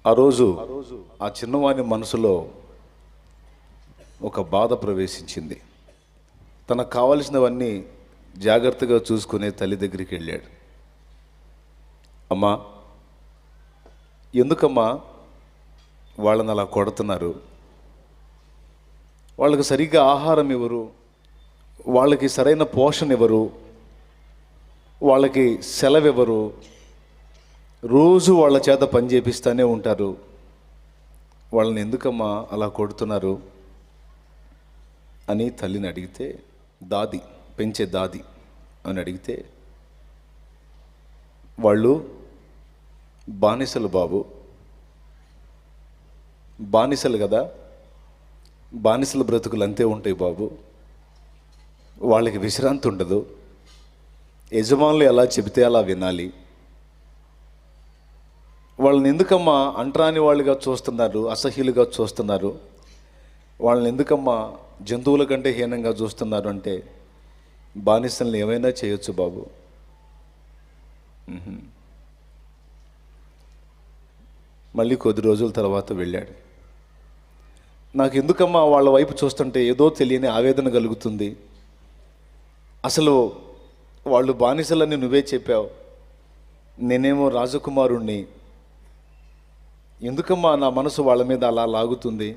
ఆ రోజు ఆ చిన్నవాని మనసులో ఒక బాధ ప్రవేశించింది. తనకు కావలసినవన్నీ జాగ్రత్తగా చూసుకునే తల్లి దగ్గరికి వెళ్ళాడు. అమ్మా, ఎందుకమ్మా వాళ్ళని అలా కొడుతున్నారు? వాళ్ళకి సరిగ్గా ఆహారం ఇవ్వరు, వాళ్ళకి సరైన పోషణ ఇవ్వరు, వాళ్ళకి సెలవు ఇవ్వరు, రోజు వాళ్ళ చేత పని చేపిస్తూనే ఉంటారు. వాళ్ళని ఎందుకమ్మా అలా కొడుతున్నారు అని తల్లిని అడిగితే, దాది పెంచే దాది అని అడిగితే, వాళ్ళు బానిసలు బాబు, బానిసలు కదా, బానిసల బ్రతుకులు అంతే ఉంటాయి బాబు, వాళ్ళకి విశ్రాంతి ఉండదు, యజమానులు ఎలా చెబితే అలా వినాలి, వాళ్ళని ఎందుకమ్మా అంటరాని వాళ్ళుగా చూస్తున్నారు, అసహ్యులుగా చూస్తున్నారు, వాళ్ళని ఎందుకమ్మా జంతువుల కంటే హీనంగా చూస్తున్నారు అంటే, బానిసల్ని ఏమైనా చేయొచ్చు బాబు. మళ్ళీ కొద్ది రోజుల తర్వాత వెళ్ళాడు. నాకు ఎందుకమ్మా వాళ్ళ వైపు చూస్తుంటే ఏదో తెలియని ఆవేదన కలుగుతుంది, అసలు వాళ్ళు బానిసలని నువ్వే చెప్పావు, నేనేమో రాజకుమారుణ్ణి, ఎందుకమ్మా నా మనసు వాళ్ళ మీద అలా లాగుతుంది,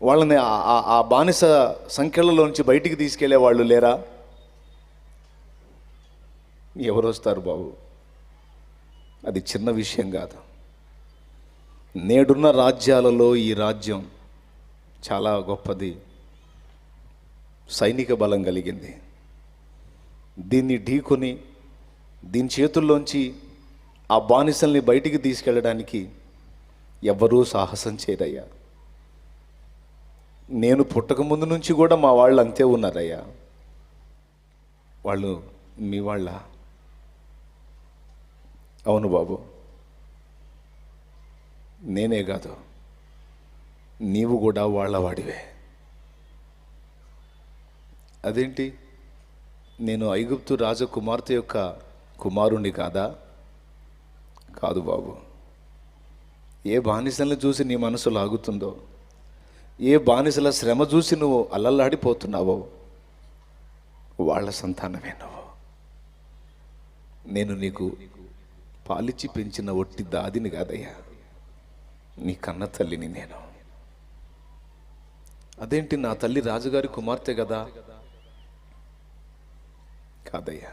వాళ్ళని ఆ బానిస సంఖ్యలలోంచి బయటికి తీసుకెళ్లే వాళ్ళు లేరా? ఎవరు వస్తారు బాబు? అది చిన్న విషయం కాదు. నేడున్న రాజ్యాలలో ఈ రాజ్యం చాలా గొప్పది, సైనిక బలం కలిగింది. దీన్ని ఢీకొని దీని చేతుల్లోంచి ఆ బానిసల్ని బయటికి తీసుకెళ్ళడానికి ఎవ్వరూ సాహసం చేయరయ్యా. నేను పుట్టక ముందు నుంచి కూడా మా వాళ్ళు అంతే ఉన్నారయ్యా. వాళ్ళు మీ వాళ్ళ? అవును బాబు, నేనే కాదు, నీవు కూడా వాళ్ళ వాడివే. అదేంటి, నేను ఐగుప్తు రాజకుమార్తె యొక్క కుమారుణ్ణి కాదా? కాదు బాబు. ఏ బానిసలను చూసి నీ మనసు లాగుతుందో, ఏ బానిసల శ్రమ చూసి నువ్వు అల్లల్లాడిపోతున్నావో, వాళ్ళ సంతానమే నువ్వు. నేను నీకు పాలిచ్చి పెంచిన ఒట్టి దాదిని కాదయ్యా, నీ కన్న తల్లిని నేను. అదేంటి, నా తల్లి రాజుగారి కుమార్తె కదా? కాదయ్యా,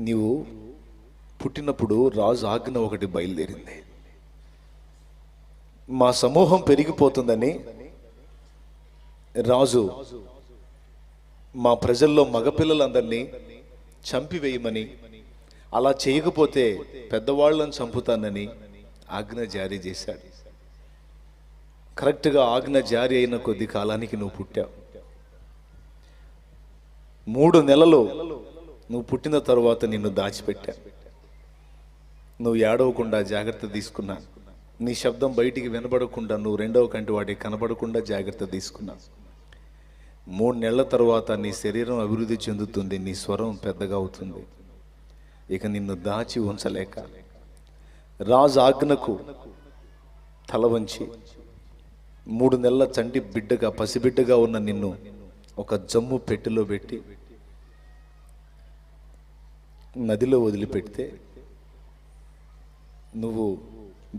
నీవు పుట్టినప్పుడు రాజు ఆజ్ఞ ఒకటి బయలుదేరింది. మా సమూహం పెరిగిపోతుందని రాజు మా ప్రజల్లో మగపిల్లలందరినీ చంపివేయమని, అలా చేయకపోతే పెద్దవాళ్ళని చంపుతానని ఆజ్ఞ జారీ చేశాడు. కరెక్ట్గా ఆజ్ఞ జారీ అయిన కొద్ది కాలానికి నువ్వు పుట్టావు. 3 నెలలు నువ్వు పుట్టిన తరువాత నిన్ను దాచిపెట్టా. నువ్వు ఏడవకుండా జాగ్రత్త తీసుకున్నా, నీ శబ్దం బయటికి వినబడకుండా, నువ్వు రెండవ కంటి వాటికి కనబడకుండా జాగ్రత్త తీసుకున్నా. 3 నెలల తర్వాత నీ శరీరం అభివృద్ధి చెందుతుంది, నీ స్వరం పెద్దగా అవుతుంది. ఇక నిన్ను దాచి ఉంచలేక రాజు ఆజ్ఞకు తల వంచి 3 నెలల చంటి బిడ్డగా, పసిబిడ్డగా ఉన్న నిన్ను ఒక జమ్ము పెట్టెలో పెట్టి నదిలో వదిలిపెడితే, నువ్వు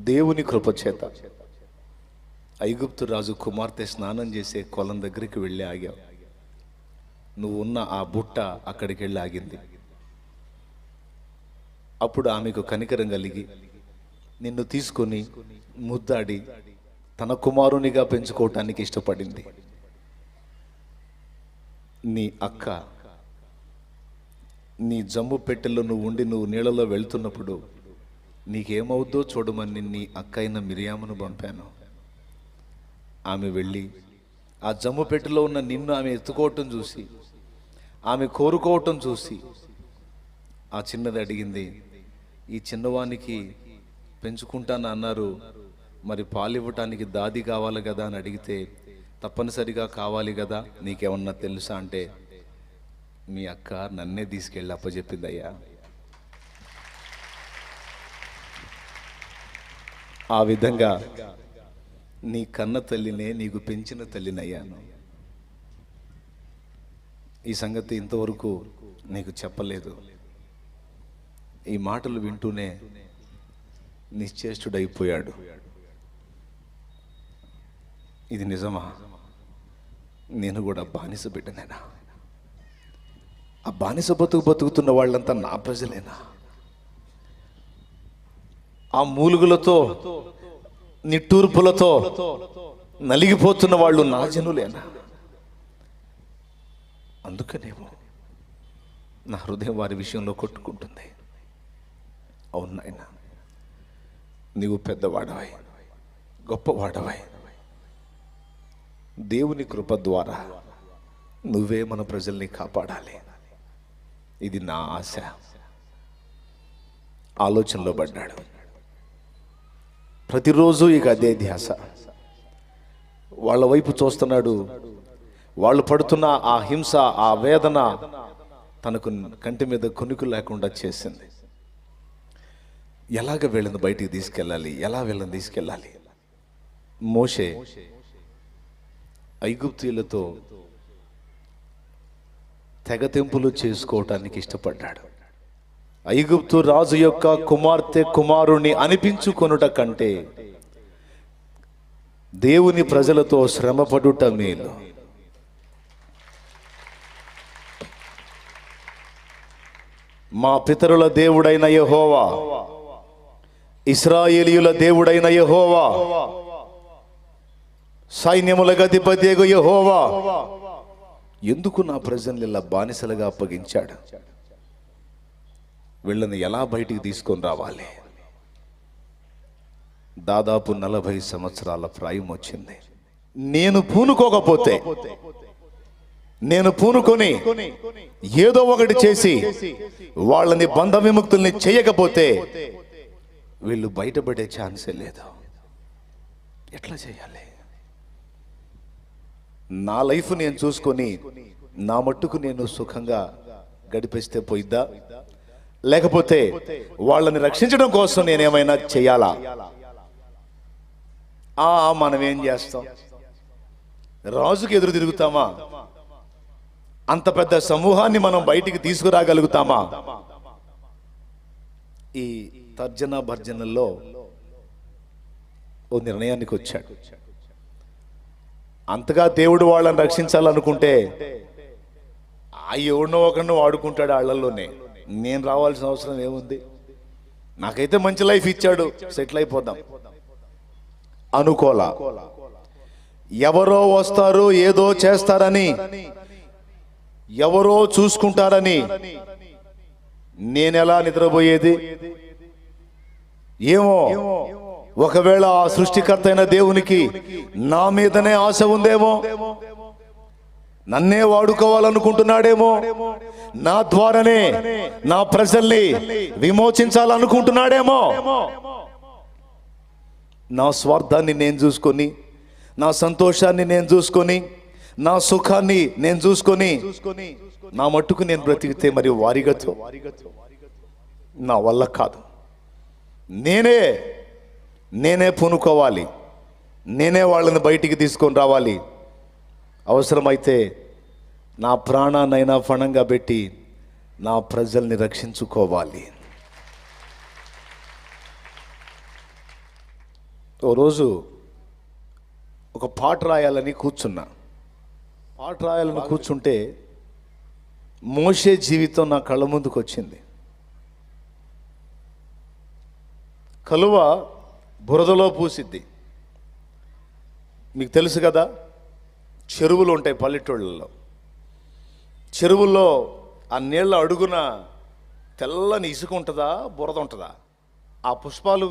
దేవుని కృపచేత ఐగుప్తు రాజు కుమార్తె స్నానం చేసే కొలం దగ్గరికి వెళ్ళి ఆగావు. నువ్వు ఉన్న ఆ బుట్ట అక్కడికి వెళ్ళి ఆగింది. అప్పుడు ఆమెకు కనికరం కలిగి నిన్ను తీసుకొని ముద్దాడి తన కుమారునిగా పెంచుకోవటానికి ఇష్టపడింది. నీ అక్క నీ జమ్ము పెట్టెలో నువ్వు ఉండి నువ్వు నీళ్ళలో వెళ్తున్నప్పుడు నీకేమవుద్దో చూడమని నీ అక్క అయిన మిరియామును పంపాను. ఆమె వెళ్ళి ఆ జమ్ము పెట్టెలో ఉన్న నిన్ను ఆమె ఎత్తుకోవటం చూసి, ఆమె కోరుకోవటం చూసి, ఆ చిన్నది అడిగింది, ఈ చిన్నవానికి పెంచుకుంటాను అన్నారు, మరి పాలు ఇవ్వటానికి దాది కావాలి కదా అని అడిగితే, తప్పనిసరిగా కావాలి కదా, నీకేమన్నా తెలుసా అంటే, మీ అక్క నన్నే తీసుకెళ్ళి అప్పచెప్పిందయ్యా. ఆ విధంగా నీ కన్న తల్లినే నీకు పెంచిన తల్లినయ్యాను. ఈ సంగతి ఇంతవరకు నీకు చెప్పలేదు. ఈ మాటలు వింటూనే నిశ్చేష్టుడైపోయాడు. ఇది నిజమా? నేను కూడా బానిస బిడ్డనేనా? ఆ బానిస బతుకుతున్న వాళ్ళంతా నా ప్రజలేనా? ఆ మూలుగులతో నిట్టూర్పులతో నలిగిపోతున్న వాళ్ళు నా జనులేనా? అందుకనేమో నా హృదయం వారి విషయంలో కొట్టుకుంటుంది. అవును నాయనా, నీవు పెద్దవాడవై గొప్పవాడవై దేవుని కృప ద్వారా నువ్వే మన ప్రజల్ని కాపాడాలి. ఇది నా ఆశ. ఆలోచనలో పడ్డాడు. ప్రతిరోజు ఇక అదే ధ్యాస. వాళ్ళ వైపు చూస్తున్నాడు. వాళ్ళు పడుతున్న ఆ హింస, ఆ వేదన తనకు కంటి మీద కొనుకు లేకుండా చేసింది. ఎలాగ వీళ్ళని బయటికి తీసుకెళ్ళాలి, ఎలా వీళ్ళని తీసుకెళ్ళాలి? మోషే ఐగుప్తీయులతో తెగతెంపులు చేసుకోవటానికి ఇష్టపడ్డాడు. ఐగుప్తు రాజు యొక్క కుమారుణ్ణి అనిపించుకొనుట కంటే దేవుని ప్రజలతో శ్రమపడుట మేలు. మా పితరుల దేవుడైన యెహోవా, ఇశ్రాయేలీయుల దేవుడైన యెహోవా, సైన్యములకు అధిపతియగు యెహోవా ఎందుకు నా ప్రజల్ని ఇలా బానిసలుగా అప్పగించాడు? వీళ్ళని ఎలా బయటికి తీసుకొని రావాలి? దాదాపు 40 సంవత్సరాల ప్రాయం వచ్చింది. నేను పూనుకొని ఏదో ఒకటి చేసి వాళ్ళని బంధ విముక్తుల్ని చేయకపోతే వీళ్ళు బయటపడే ఛాన్సే లేదు. ఎట్లా చేయాలి? నా లైఫ్ నేను చూసుకొని నా మట్టుకు నేను సుఖంగా గడిపేస్తే పోయిద్దా? లేకపోతే వాళ్ళని రక్షించడం కోసం నేనేమైనా చేయాలా? మనం ఏం చేస్తాం? రాజుకి ఎదురు తిరుగుతామా? అంత పెద్ద సమూహాన్ని మనం బయటికి తీసుకురాగలుగుతామా? ఈ తర్జన భర్జనల్లో ఓ నిర్ణయానికి వచ్చాడు. అంతగా దేవుడు వాళ్ళని రక్షించాలనుకుంటే ఎవడనో ఒకరిని వాడుకుంటాడు. వాళ్ళల్లోనే నేను రావాల్సిన అవసరం ఏముంది? నాకైతే మంచి లైఫ్ ఇచ్చాడు, సెటిల్ అయిపోదాం అనుకోలా. ఎవరో వస్తారు, ఏదో చేస్తారని, ఎవరో చూసుకుంటారని నేనెలా నిద్రపోయేది? ఏమో, ఒకవేళ ఆ సృష్టికర్త అయిన దేవునికి నా మీదనే ఆశ ఉందేమో, నన్నే వాడుకోవాలనుకుంటున్నాడేమో, నా ద్వారానే నా ప్రజల్ని విమోచించాలనుకుంటున్నాడేమో. నా స్వార్థాన్ని నేను చూసుకొని, నా సంతోషాన్ని నేను చూసుకొని, నా సుఖాన్ని నేను చూసుకొని నా మట్టుకు నేను బ్రతికితే మరి వారిగతో నా వల్ల కాదు. నేనే పూనుకోవాలి, నేనే వాళ్ళని బయటికి తీసుకొని రావాలి. అవసరమైతే నా ప్రాణాన్నైనా ఫణంగా పెట్టి నా ప్రజల్ని రక్షించుకోవాలి. ఓ రోజు ఒక పాట రాయాలని కూర్చుంటే మోషే జీవితం నా కళ్ళ ముందుకు వచ్చింది. కలువ బురదలో పూసిద్ది. మీకు తెలుసు కదా, చెరువులు ఉంటాయి పల్లెటూళ్ళలో. చెరువుల్లో ఆ నీళ్ళ అడుగున తెల్లని ఇసుక ఉంటుందా, బురద ఉంటుందా? ఆ పుష్పాలు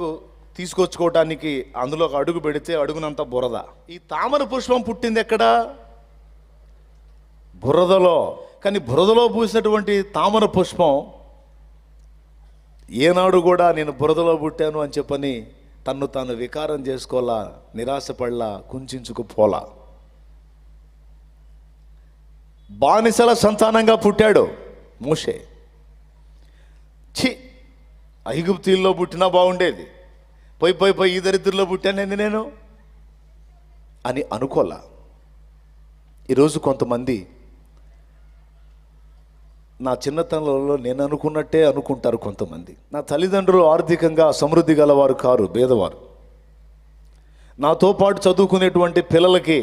తీసుకొచ్చుకోవటానికి అందులో ఒక అడుగు పెడితే అడుగునంత బురద. ఈ తామర పుష్పం పుట్టింది ఎక్కడ? బురదలో. కానీ బురదలో పూసినటువంటి తామర పుష్పం ఏనాడు కూడా నేను బురదలో పుట్టాను అని చెప్పని తన్ను తాను వికారం చేసుకోలా, నిరాశపడలా, కుంచుకుపోలా. బానిసల సంతానంగా పుట్టాడు మోషే. ఐగుప్తీల్లో పుట్టినా బాగుండేది, పోయి ఈ దరిద్రంలో పుట్టానండి నేను అని అనుకోలా. ఈరోజు కొంతమంది నా చిన్నతనంలో నేను అనుకున్నట్టే అనుకుంటారు. కొంతమంది నా తల్లిదండ్రులు ఆర్థికంగా సమృద్ధి గలవారు కారు, పేదవారు. నాతో పాటు చదువుకునేటువంటి పిల్లలకి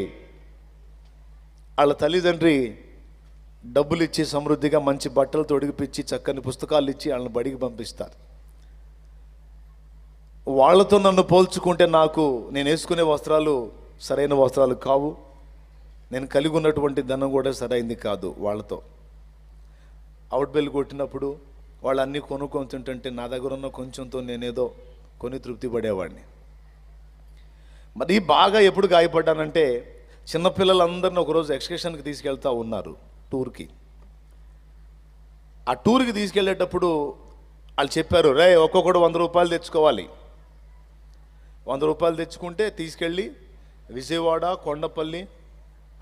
వాళ్ళ తల్లిదండ్రి డబ్బులు ఇచ్చి సమృద్ధిగా మంచి బట్టలు తొడిగిపించి చక్కని పుస్తకాలు ఇచ్చి వాళ్ళని బడికి పంపిస్తారు. వాళ్ళతో నన్ను పోల్చుకుంటే నేను వేసుకునే వస్త్రాలు సరైన వస్త్రాలు కావు, నేను కలిగి ఉన్నటువంటి ధనం కూడా సరైంది కాదు. వాళ్ళతో అవుట్ బెల్ కొట్టినప్పుడు వాళ్ళు అన్నీ కొనుక్కొని తింటుంటే నా దగ్గర ఉన్న కొంచెంతో నేనేదో కొని తృప్తి పడేవాడిని. మరి బాగా ఎప్పుడు గాయపడ్డానంటే, చిన్నపిల్లలందరినీ ఒకరోజు ఎక్స్కర్షన్కి తీసుకెళ్తా ఉన్నారు, టూర్కి. ఆ టూర్కి తీసుకెళ్ళేటప్పుడు వాళ్ళు చెప్పారు, రే ఒక్కొక్కడు 100 రూపాయలు తెచ్చుకోవాలి. 100 రూపాయలు తెచ్చుకుంటే తీసుకెళ్ళి విజయవాడ, కొండపల్లి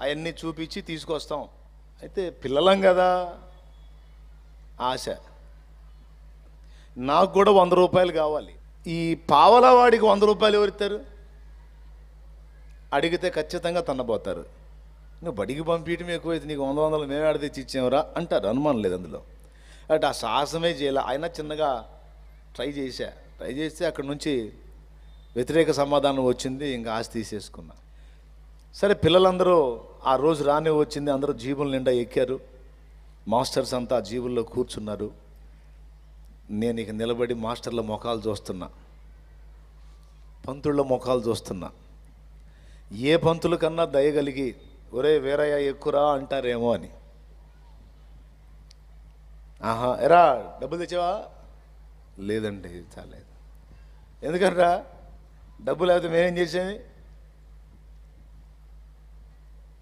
అవన్నీ చూపించి తీసుకొస్తాం. అయితే పిల్లలం కదా, ఆశ. నాకు కూడా 100 రూపాయలు కావాలి. ఈ పావలా వాడికి 100 రూపాయలు ఎవరిస్తారు? అడిగితే ఖచ్చితంగా తన్నబోతారు. నువ్వు బడికి పంపించడం ఎక్కువైతే నీకు 100 మేమే ఆడ తెచ్చి ఇచ్చామరా అంటారు. అనుమానం లేదు అందులో. అంటే ఆ సాహసమే చేయాలి. అయినా చిన్నగా ట్రై చేస్తే అక్కడి నుంచి వ్యతిరేక సమాధానం వచ్చింది. ఇంకా ఆశ తీసేసుకున్నా. సరే, పిల్లలందరూ ఆ రోజు రానే వచ్చింది. అందరూ జీబుల నిండా ఎక్కారు. మాస్టర్స్ అంతా జీబుల్లో కూర్చున్నారు. నేను ఇక నిలబడి మాస్టర్ల ముఖాలు చూస్తున్నా, పంతుళ్ళ ముఖాలు చూస్తున్నా. ఏ పంతుల కన్నా దయగలిగి ఒరే వీరయ్య ఎక్కురా అంటారేమో అని. ఆహా, ఎరా డబ్బులు తెచ్చావా? లేదండి, చాలేదు. ఎందుకనరా? డబ్బులు లేకపోతే మేమేం చేసేది?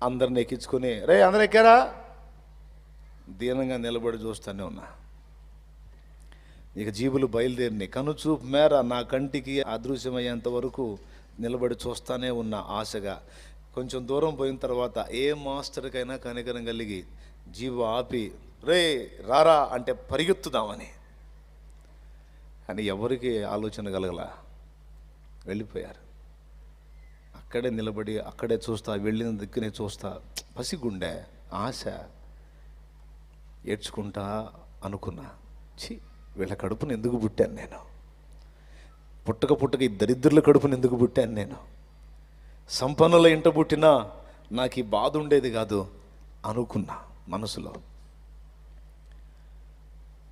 అందరిని ఎక్కించుకొని, రే అందరు ఎక్కారా? దీనంగా నిలబడి చూస్తూనే ఉన్నా. ఇక జీబులు బయలుదేరినాయి. కనుచూపు మేర నా కంటికి అదృశ్యమయ్యేంత వరకు నిలబడి చూస్తూనే ఉన్నా ఆశగా. కొంచెం దూరం పోయిన తర్వాత ఏ మాస్టర్కైనా కనికరం కలిగి జీబు ఆపి, రే రారా అంటే పరిగెత్తుదామని. అని ఎవరికి ఆలోచన కలగల, వెళ్ళిపోయారు. అక్కడే నిలబడి అక్కడే చూస్తా, వెళ్ళిన దిక్కునే చూస్తా. పసిగుండె ఆశ. ఏడ్చుకుంటా అనుకున్నా, వీళ్ళ కడుపును ఎందుకు పుట్టాను నేను? పుట్టక ఈ దరిద్రుల కడుపును ఎందుకు పుట్టాను నేను? సంపన్నుల ఇంట పుట్టినా నాకు ఈ బాధ ఉండేది కాదు అనుకున్నా మనసులో.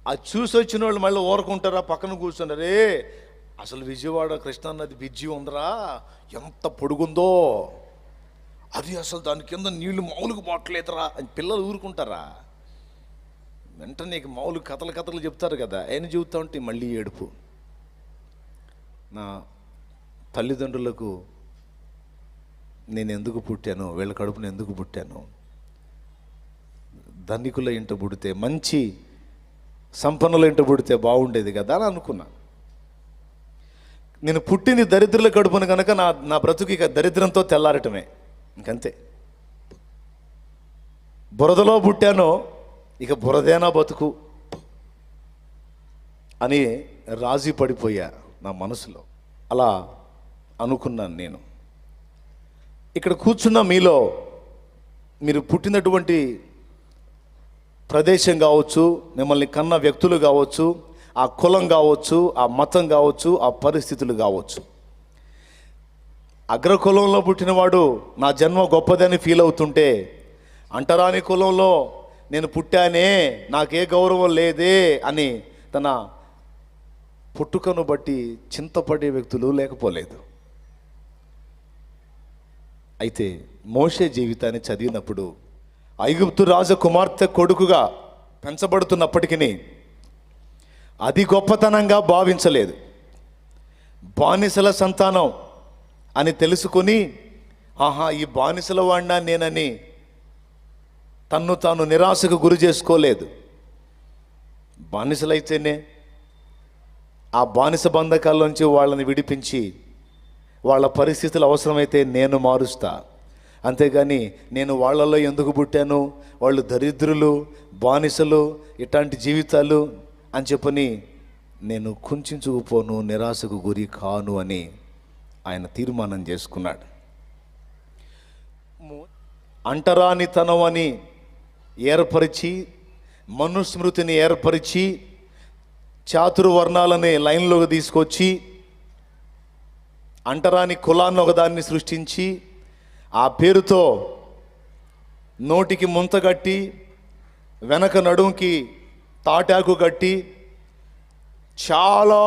అది చూసి వచ్చిన వాళ్ళు మళ్ళీ ఊరుకుంటారా? పక్కన కూర్చున్నారే, అసలు విజయవాడ కృష్ణానది బ్రిడ్జి ఉందరా, ఎంత పొడుగుందో అది, అసలు దాని కింద నీళ్లు మామూలుగా బాట్లేదురా అని పిల్లలు ఊరుకుంటారా? వెంటనే నీకు మామూలు కథలు చెప్తారు కదా, ఆయన చెబుతా ఉంటే మళ్ళీ ఏడుపు. నా తల్లిదండ్రులకు నేను ఎందుకు పుట్టాను, వీళ్ళ కడుపును ఎందుకు పుట్టాను? ధనికుల ఇంట పుడితే, మంచి సంపన్నుల ఇంట పుడితే బాగుండేది కదా అని అనుకున్నా. నేను పుట్టింది దరిద్రుల కడుపును కనుక నా బ్రతుకు ఇక దరిద్రంతో తెల్లారటమే, ఇంకంతే. బురదలో పుట్టానో ఇక బురదేనా బతుకు అని రాజీ పడిపోయా నా మనసులో. అలా అనుకున్నాను నేను. ఇక్కడ కూర్చున్న మీలో మీరు పుట్టినటువంటి ప్రదేశం కావచ్చు, మిమ్మల్ని కన్న వ్యక్తులు కావచ్చు, ఆ కులం కావచ్చు, ఆ మతం కావచ్చు, ఆ పరిస్థితులు కావచ్చు. అగ్రకులంలో పుట్టినవాడు నా జన్మ గొప్పదని ఫీల్ అవుతుంటే, అంటరాని కులంలో నేను పుట్టానే, నాకే గౌరవం లేదే అని తన పుట్టుకను బట్టి చింతపడే వ్యక్తులు లేకపోలేదు. అయితే మోషే జీవితాన్ని చదివినప్పుడు ఐగుప్తు రాజకుమార్తె కొడుకుగా పెంచబడుతున్నప్పటికీ అది గొప్పతనంగా భావించలేదు. బానిసల సంతానం అని తెలుసుకొని, ఆహా ఈ బానిసల వాడినా నేనని తన్ను తాను నిరాశకు గురి చేసుకోలేదు. బానిసలైతేనే ఆ బానిస బంధకాల్లోంచి వాళ్ళని విడిపించి వాళ్ళ పరిస్థితులు అవసరమైతే నేను మారుస్తా, అంతేగాని నేను వాళ్ళలో ఎందుకు పుట్టాను, వాళ్ళు దరిద్రులు, బానిసలు, ఇట్లాంటి జీవితాలు అని చెప్పని నేను కుంచుకుపోను, నిరాశకు గురి కాను అని ఆయన తీర్మానం చేసుకున్నాడు. అంటరానితనం అని ఏర్పరిచి, మనుస్మృతిని ఏర్పరిచి, చాతుర్వర్ణాలని లైన్లోకి తీసుకొచ్చి, అంటరాని కులాన్ని ఒకదాన్ని సృష్టించి, ఆ పేరుతో నోటికి ముంత కట్టి, వెనక నడుంకి తాటాకు కట్టి చాలా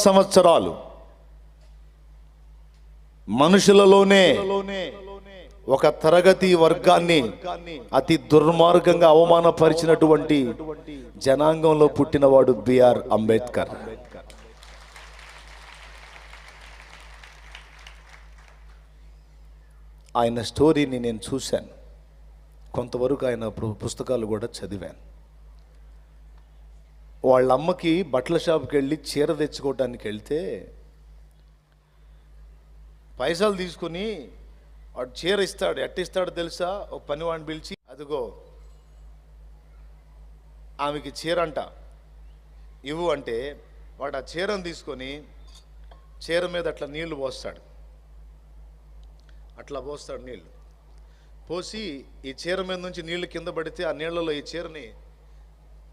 సంవత్సరాలు మనుషులలోనే ఒక తరగతి వర్గాన్ని అతి దుర్మార్గంగా అవమానపరిచినటువంటి జనాంగంలో పుట్టినవాడు బిఆర్ అంబేద్కర్. ఆయన స్టోరీని నేను చూశాను, కొంతవరకు ఆయన పుస్తకాలు కూడా చదివాను. వాళ్ళ అమ్మకి బట్టల షాప్కి వెళ్ళి చీర తెచ్చుకోవటానికి వెళ్తే పైసలు తీసుకుని వాడు చీర ఇస్తాడు. ఎట్టిస్తాడో తెలుసా? ఒక పనివాడిని పిలిచి, అదిగో ఆమెకి చీర అంట ఇవ్వు అంటే, వాడు ఆ చీరను తీసుకొని చీర మీద అట్లా నీళ్లు పోస్తాడు. అట్లా పోస్తాడు నీళ్లు పోసి, ఈ చీర మీద నుంచి నీళ్లు కింద పడితే ఆ నీళ్లలో ఈ చీరని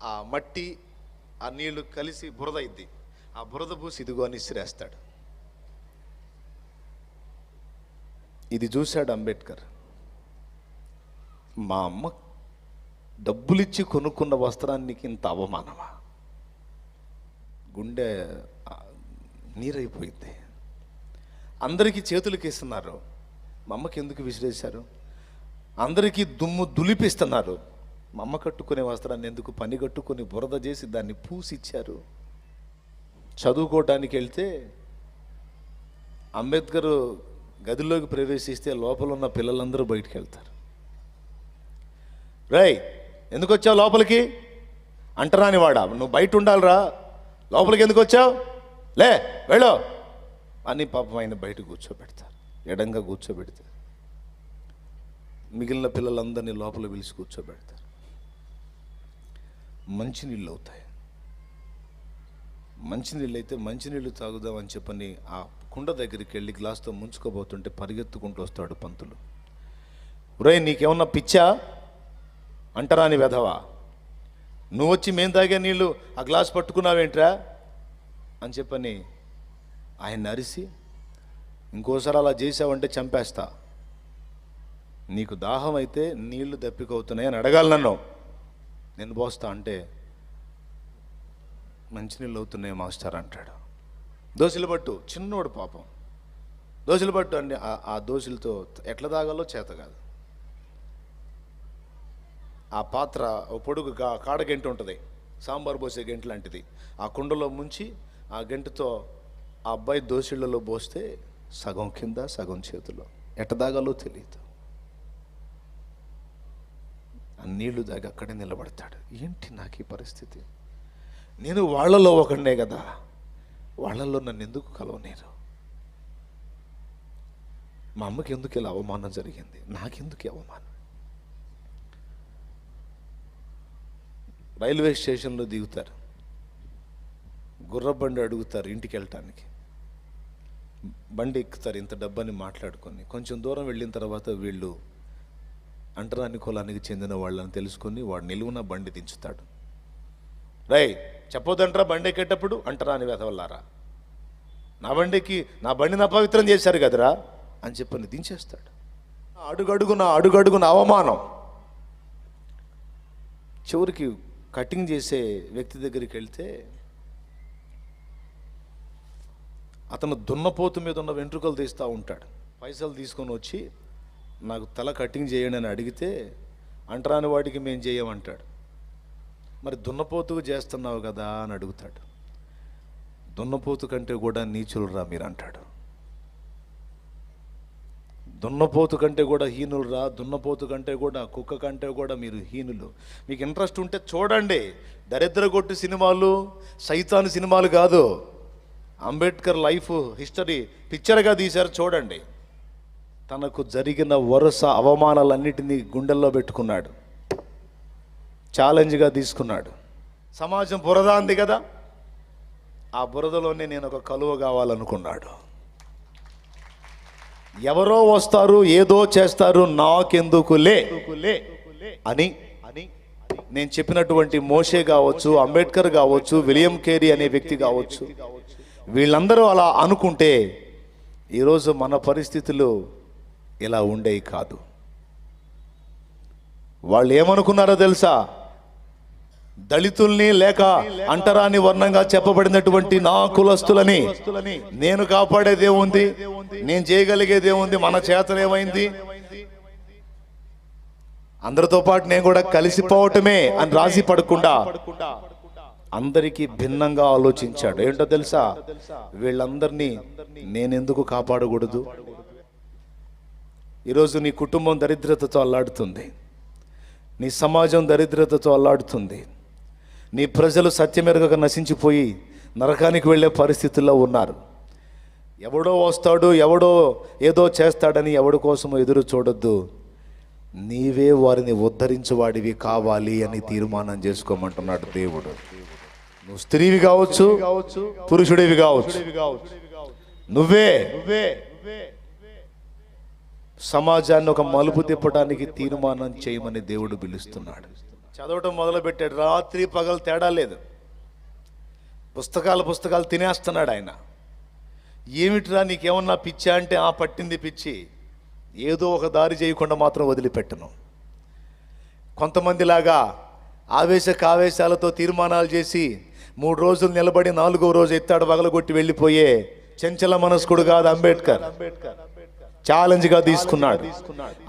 ఆ మట్టి ఆ నీళ్లు కలిసి బురద అయింది. ఆ బురద పూసి ఇదిగో అని ఇసిరేస్తాడు. ఇది చూశాడు అంబేద్కర్. మా అమ్మ డబ్బులిచ్చి కొనుక్కున్న వస్త్రానికి ఇంత అవమానమా? గుండె నీరైపోయింది. అందరికీ చేతులకి ఇస్తున్నారు, మా అమ్మకి ఎందుకు విసిరేశారు? అందరికీ దుమ్ము దులిపిస్తున్నారు, మా అమ్మ కట్టుకునే వస్త్రాన్ని ఎందుకు పని కట్టుకొని బురద చేసి దాన్ని పూసిచ్చారు? చదువుకోవటానికి వెళ్తే అంబేద్కర్ గదిలోకి ప్రవేశిస్తే లోపల ఉన్న పిల్లలందరూ బయటికి వెళ్తారు. రై, ఎందుకు వచ్చావు లోపలికి? అంటరాని వాడా, నువ్వు బయట ఉండాలిరా, లోపలికి ఎందుకు వచ్చావు? లే వెళ్ళు అని పాపం ఆయన బయట కూర్చోబెడతారు. ఎడంగా కూర్చోబెడతారు. మిగిలిన పిల్లలందరినీ లోపల పిలిచి కూర్చోబెడతారు. మంచినీళ్ళు అవుతాయి. మంచినీళ్ళు అయితే మంచినీళ్ళు తాగుదామని చెప్పని ఆ కుండ దగ్గరికి వెళ్ళి గ్లాస్తో ముంచుకోబోతుంటే పరిగెత్తుకుంటూ వస్తాడు పంతులు. ఒరేయ్, నీకేమన్నా పిచ్చా? అంటరాని వెధవా, నువ్వు వచ్చి మేము తాగే నీళ్ళు ఆ గ్లాస్ పట్టుకున్నావేంట్రా అని చెప్పని ఆయన అరిసి, ఇంకోసారి అలా చేసావంటే చంపేస్తా, నీకు దాహం అయితే నీళ్లు దప్పికవుతున్నాయి అని అడగాలి నన్ను, నేను పోస్తా అంటే మంచినీళ్ళు అవుతున్నాయి మాస్టర్ అంటాడు. దోశలు పట్టు, చిన్నోడు పాపం, దోశలు పట్టు అంటే ఆ దోశలతో ఎట్లా తాగాలో చేత కాదు. ఆ పాత్ర పొడుగు కాడ గంట ఉంటుంది, సాంబార్ పోసే గంట లాంటిది, ఆ కుండలో ముంచి ఆ గంటతో ఆ అబ్బాయి దోశలలో పోస్తే సగం కింద సగం చేతిలో, ఎట్ట తాగాలో తెలియదు. ఆ నీళ్లు దాగి అక్కడే నిలబడతాడు. ఏంటి నాకు ఈ పరిస్థితి? నేను వాళ్ళలో ఒకనే కదా, వాళ్ళల్లో నన్ను ఎందుకు కలవనేరు? మా అమ్మకి ఎందుకు ఇలా అవమానం జరిగింది, నాకెందుకు అవమానం? రైల్వే స్టేషన్లో దిగుతారు, గుర్రబండి అడుగుతారు ఇంటికి వెళ్ళటానికి. బండి ఎక్కుతారు, ఇంత డబ్బని మాట్లాడుకొని. కొంచెం దూరం వెళ్ళిన తర్వాత వీళ్ళు అంటరాని కులానికి చెందిన వాళ్ళని తెలుసుకొని వాడు నిలువున బండి దించుతాడు. రై, చెప్పొద్దంటారా బండి ఎక్కేటప్పుడు? అంటరాని వెధవల్లారా, నా బండిని అపవిత్రం చేశారు కదరా అని చెప్పని దించేస్తాడు. అడుగడుగున అవమానం. చివరికి కటింగ్ చేసే వ్యక్తి దగ్గరికి వెళ్తే అతను దున్నపోతు మీద ఉన్న వెంట్రుకలు తీస్తూ ఉంటాడు. పైసలు తీసుకొని వచ్చి నాకు తల కటింగ్ చేయండి అని అడిగితే, అంటరాని వాడికి మేము చేయమంటాడు. మరి దున్నపోతుకు చేస్తున్నావు కదా అని అడుగుతాడు. దున్నపోతు కంటే కూడా నీచులురా మీరు అంటాడు. దున్నపోతు కంటే కూడా హీనులురా, దున్నపోతు కంటే కూడా, కుక్క కంటే కూడా మీరు హీనులు. మీకు ఇంట్రెస్ట్ ఉంటే చూడండి, దరిద్రగొట్టు సినిమాలు, సైతాను సినిమాలు కాదు, అంబేద్కర్ లైఫ్ హిస్టరీ పిక్చర్గా తీశారు, చూడండి. తనకు జరిగిన వరుస అవమానాలన్నిటినీ గుండెల్లో పెట్టుకున్నాడు, ఛాలెంజ్గా తీసుకున్నాడు. సమాజం బురద అంది కదా, ఆ బురదలోనే నేను ఒక కలువ కావాలనుకున్నాడు. ఎవరో వస్తారు, ఏదో చేస్తారు, నాకెందుకులే అని నేను చెప్పినటువంటి మోషే కావచ్చు, అంబేద్కర్ కావచ్చు, విలియం కేరీ అనే వ్యక్తి కావచ్చు, వీళ్ళందరూ అలా అనుకుంటే ఈరోజు మన పరిస్థితులు ఇలా ఉండేవి కాదు. వాళ్ళు ఏమనుకున్నారో తెలుసా? దళితుల్ని లేక అంటరాని వర్ణంగా చెప్పబడినటువంటి నా కులస్తులని నేను కాపాడేదేముంది, నేను చేయగలిగేదేముంది, మన చేతనేమైంది, అందరితో పాటు నేను కూడా కలిసిపోవటమే అని రాసి పడకుండా అందరికీ భిన్నంగా ఆలోచించాడు. ఏంటో తెలుసా? వీళ్ళందరినీ నేనెందుకు కాపాడకూడదు? ఈరోజు నీ కుటుంబం దరిద్రతతో అల్లాడుతుంది, నీ సమాజం దరిద్రతతో అల్లాడుతుంది, నీ ప్రజలు సత్యమెరగక నశించిపోయి నరకానికి వెళ్ళే పరిస్థితుల్లో ఉన్నారు. ఎవడో వస్తాడు, ఎవడో ఏదో చేస్తాడని ఎవడి కోసం ఎదురు చూడొద్దు. నీవే వారిని ఉద్ధరించేవాడివి కావాలి అని తీర్మానం చేసుకోమంటున్నాడు దేవుడు. నువ్వు స్త్రీవి కావచ్చు, పురుషుడివి కావచ్చు, నువ్వే సమాజాన్ని ఒక మలుపు తిప్పడానికి తీర్మానం చేయమని దేవుడు పిలుస్తున్నాడు. చదవటం మొదలుపెట్టాడు, రాత్రి పగలు తేడా లేదు, పుస్తకాలు తినేస్తున్నాడు ఆయన. ఏమిట్రా నీకేమన్నా పిచ్చా అంటే, ఆ పట్టింది పిచ్చి, ఏదో ఒక దారి చేయకుండా మాత్రం వదిలిపెట్టను. కొంతమందిలాగా ఆవేశాలతో తీర్మానాలు చేసి 3 రోజులు నిలబడి 4వ రోజు ఎత్తాడు పగలగొట్టి వెళ్ళిపోయే చంచల మనస్కుడు కాదు అంబేద్కర్. ఛాలెంజ్గా తీసుకున్నాడు.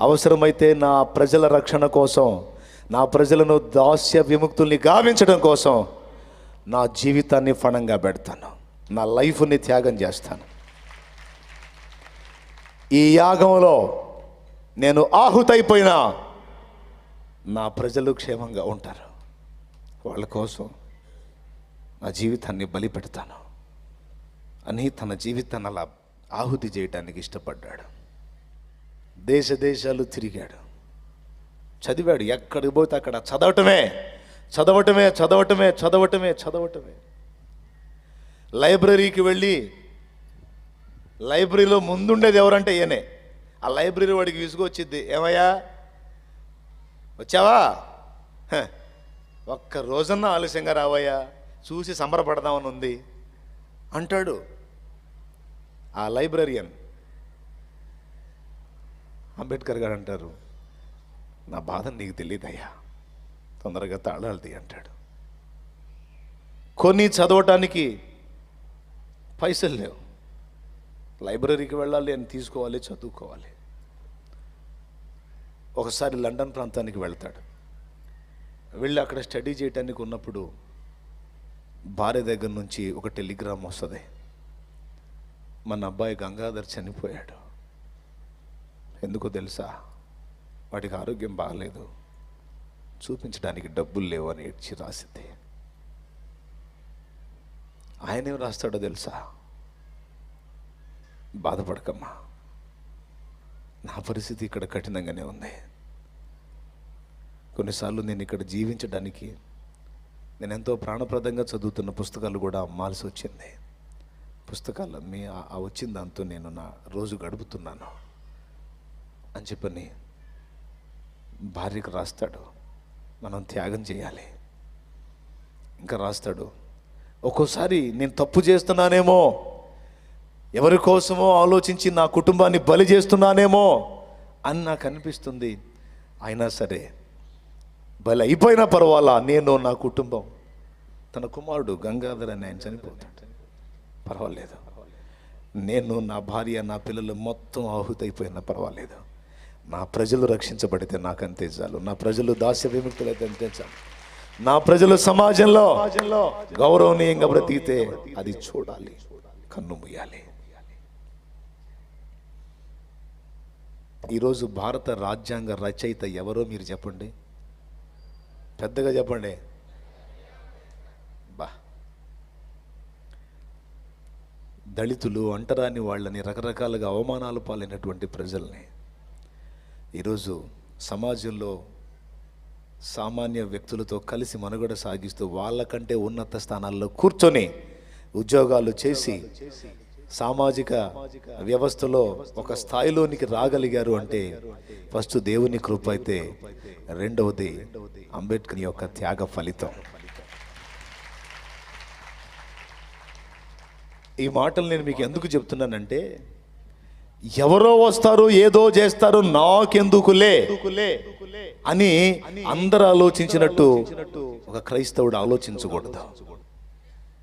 అవసరమైతే నా ప్రజల రక్షణ కోసం, నా ప్రజలను దాస్య విముక్తుల్ని గావించడం కోసం నా జీవితాన్ని ఫణంగా పెడతాను, నా లైఫ్ని త్యాగం చేస్తాను. ఈ యాగంలో నేను ఆహుతైపోయినా నా ప్రజలు క్షేమంగా ఉంటారు, వాళ్ళ కోసం నా జీవితాన్ని బలి పెడతాను అని తన జీవితాన్ని అలా ఆహుతి చేయడానికి ఇష్టపడ్డాడు. దేశాలు తిరిగాడు, చదివాడు, ఎక్కడికి పోతే అక్కడ చదవటమే. లైబ్రరీకి వెళ్ళి, లైబ్రరీలో ముందుండేది ఎవరంటే ఈయనే. ఆ లైబ్రరీ వాడికి విసుగొచ్చిద్ది, ఏమయ్యా వచ్చావా, ఒక్క రోజన్నా ఆలస్యంగా రావయ్యా, చూసి సంబరపడదామని ఉంది అంటాడు ఆ లైబ్రరియన్. అంబేద్కర్ గారు అంటారు, నా బాధ నీకు తెలియదయ్యా, తొందరగా తాళాలు తీ అంటాడు. కొన్ని చదవటానికి పైసలు లేవు, లైబ్రరీకి వెళ్ళాలి అని తీసుకోవాలి, చదువుకోవాలి. ఒకసారి లండన్ ప్రాంతానికి వెళ్తాడు. వెళ్ళి అక్కడ స్టడీ చేయటానికి ఉన్నప్పుడు భార్య దగ్గర నుంచి ఒక టెలిగ్రామ్ వస్తుంది, మన అబ్బాయి గంగాధర్ చనిపోయాడు. ఎందుకో తెలుసా? వాడికి ఆరోగ్యం బాగలేదు, చూపించడానికి డబ్బులు లేవు అని ఏడ్చి రాసింది. ఆయనేం రాస్తాడో తెలుసా? బాధపడకమ్మా, నా పరిస్థితి ఇక్కడ కఠినంగానే ఉంది, కొన్నిసార్లు నేను ఇక్కడ జీవించడానికి నేను ఎంతో ప్రాణప్రదంగా చదువుతున్న పుస్తకాలు కూడా అమ్మాల్సి వచ్చింది. పుస్తకాలు వచ్చిన దాంతో నేను నా రోజు గడుపుతున్నాను అని చెప్పని భార్యకు రాస్తాడు. మనం త్యాగం చేయాలి. ఇంకా రాస్తాడు, ఒక్కోసారి నేను తప్పు చేస్తున్నానేమో, ఎవరి కోసమో ఆలోచించి నా కుటుంబాన్ని బలి చేస్తున్నానేమో అని నాకు అనిపిస్తుంది. అయినా సరే బలి అయిపోయినా పర్వాలా, నేను నా కుటుంబం, తన కుమారుడు గంగాధర్ అని ఆయన చనిపోతాడు, పర్వాలేదు, నేను నా భార్య నా పిల్లలు మొత్తం ఆహుతైపోయినా పర్వాలేదు, నా ప్రజలు రక్షించబడితే నాకు అంతే చాలు, నా ప్రజలు దాస్య విముక్తులైతే అంతే చాలు, నా ప్రజలు సమాజంలో గౌరవనీయంగా బ్రతికితే అది చూడాలి, కన్ను ముయ్యాలి. ఈరోజు భారత రాజ్యాంగ రచయిత ఎవరో మీరు చెప్పండి, పెద్దగా చెప్పండి. దళితులు, అంటరాని వాళ్ళని, రకరకాలుగా అవమానాలు పాలైనటువంటి ప్రజల్ని ఈరోజు సమాజంలో సామాన్య వ్యక్తులతో కలిసి మనుగడ సాగిస్తూ వాళ్ళకంటే ఉన్నత స్థానాల్లో కూర్చొని ఉద్యోగాలు చేసి సామాజిక వ్యవస్థలో ఒక స్థాయిలోనికి రాగలిగారు అంటే ఫస్ట్ దేవుని కృప అయితే, రెండవది అంబేద్కర్ యొక్క త్యాగ ఫలితం. ఈ మాటలు నేను మీకు ఎందుకు చెప్తున్నానంటే, ఎవరో వస్తారు ఏదో చేస్తారు నాకెందుకులే అని అందరూ ఆలోచించినట్టు ఒక క్రైస్తవుడు ఆలోచించకూడదు.